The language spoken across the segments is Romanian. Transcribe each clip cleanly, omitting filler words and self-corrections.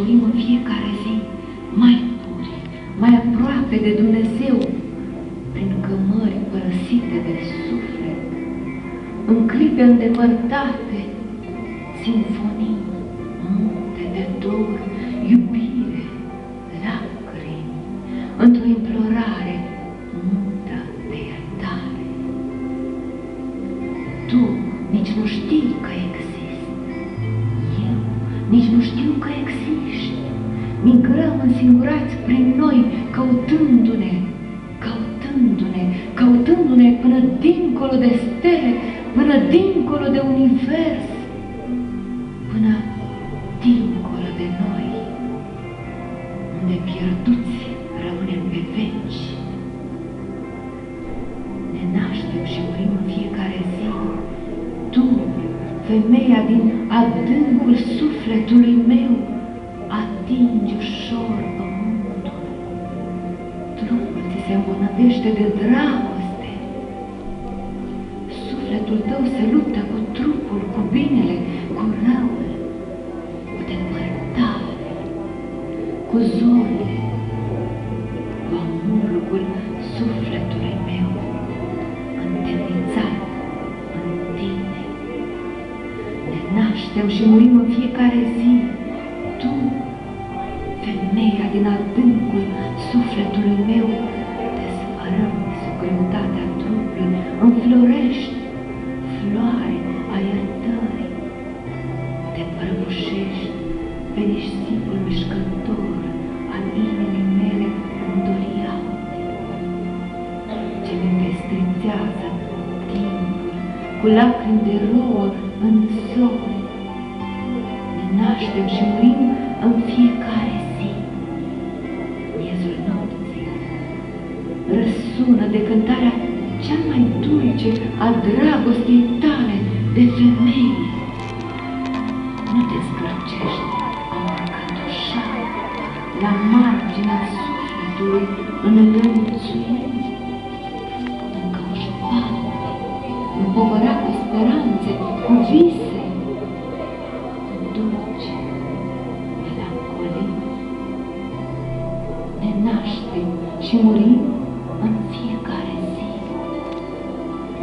murim în fiecare zi mai puri, mai aproape de Dumnezeu, prin cămări părăsite de suflet, în clipe îndepărtate, simfonii, munte de dor, iubire, lacrimi, într-o implorare mută de iertare. Tu nici nu știi că existi, eu nici nu știu că existi. Migrăm însingurați prin noi, căutându-ne, căutându-ne, căutându-ne până dincolo de stele, până dincolo de univers, până dincolo de noi, unde pierduți rămânem pe veci. Ne naștem și murim în fiecare zi. Tu, femeia din adâncul sufletului meu, atingi ușor pământul. Trupul ți se îmbolnăvește de dragoste. Sufletul tău se luptă cu trupul, cu binele, cu răul, cu depărtare, cu zorile, cu amurgul sufletului meu, întemnițat în tine. Ne naștem și murim în fiecare zi. Tu, femeia din adâncul sufletului meu, te sfărâmi sub greutatea trupului, înflorești, floare a iertării, te prăbușești pe nisipul mișcător al inimii mele îndoriate, ce mi pestrițează timpul cu lacrimi de rouă în zori. Ne naștem și murim în fiecare zi. Miezul nopții răsună de cântarea cea mai dulce a dragostei tale de femeie. Nu te zgârcești a mărcătușa la marginea sufletului în lănțuiri, încăușpat, împovărat cu speranțe, cu vise, cu dulce melancolii. Ne naștem și murim în fiecare zi,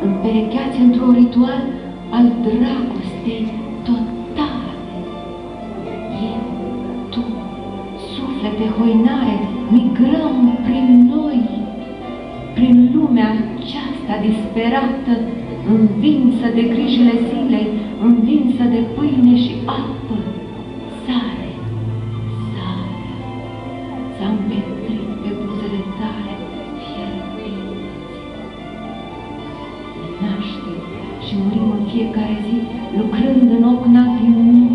împerecheați într-un ritual al dragostei totale. Eu, tu, suflete hoinare, migrăm prin noi, prin lumea aceasta disperată, învinsă de grijile zilei, învinsă de pâine și apă. Sare, sare, s-a împetrit pe buzele tale fierbinți. Ne naștem și murim în fiecare zi, lucrând în ocna din noi,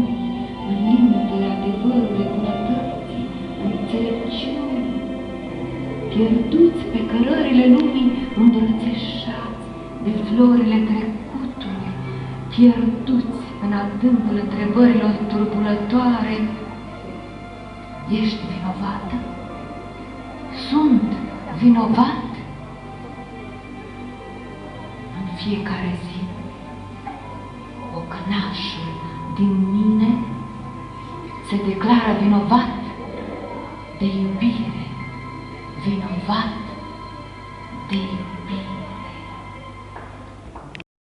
în limitele adevărului, bunătății, înțelepciunii, pierduți pe cărările lumii, îmbrățișați de florile trecutului, pierduți în adâncul întrebărilor turbulătoare. Ești vinovată? Sunt vinovat? În fiecare zi, ocnașul din mine se declară vinovat de iubire, vinovat